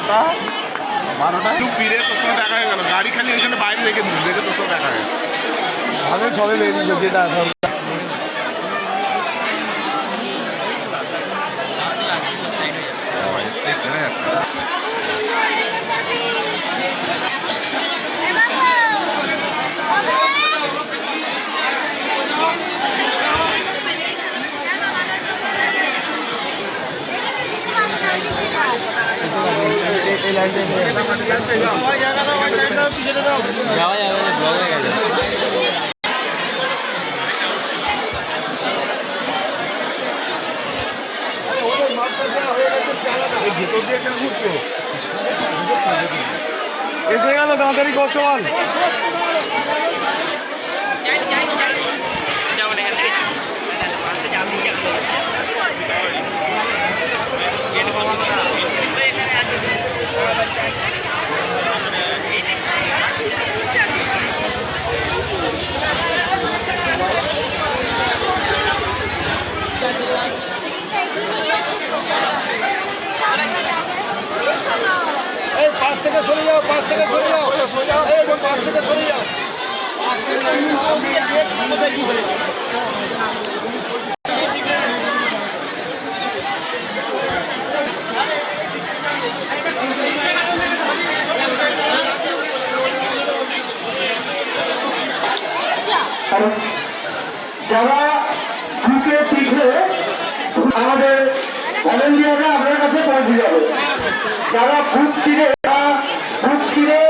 12টা একটু ফিরে তোর সঙ্গে দেখা হয়ে গেল, গাড়ি খালি ওইখানে বাইরে রেখে দিল, দেখে তোর সঙ্গে দেখা হয়ে গেল। আমি সবে বেরিয়েছি যেটা যাওয়া যাবে না, ব্লগ হয়ে গেছে। এসে গেল, তাড়াতাড়ি কর চল। এই পাশ থেকে সরে যাও, পাশ থেকে সরে যাও, এই পাশ থেকে সরে যাও। যারা ঢুকে শিখে আমাদের ভলেন্টিয়াররা আপনার কাছে পৌঁছে যাবে। যারা বুক চিরে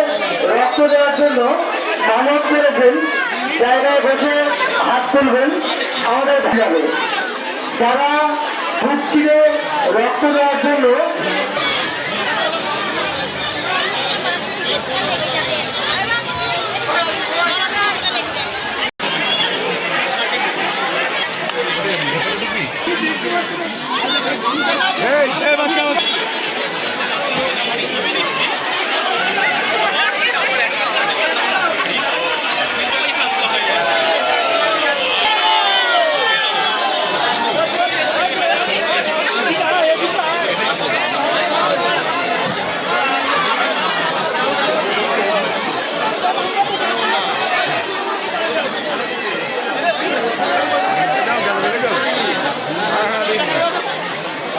রক্ত দেওয়ার জন্য মানব করেছেন, জায়গায় বসে হাত তুলবেন, আমাদের যাবে। যারা বুক চিরে রক্ত দেওয়ার জন্য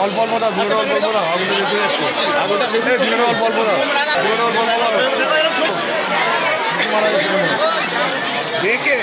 অল্প অল্প না, ধুলো অল্প অল্প না, আগুনটা বেঁচে যাচ্ছে। আগুনটা বেঁচে ধুলো অল্প অল্প না, ধুলো অল্প অল্প না। মারা গেছে দেখে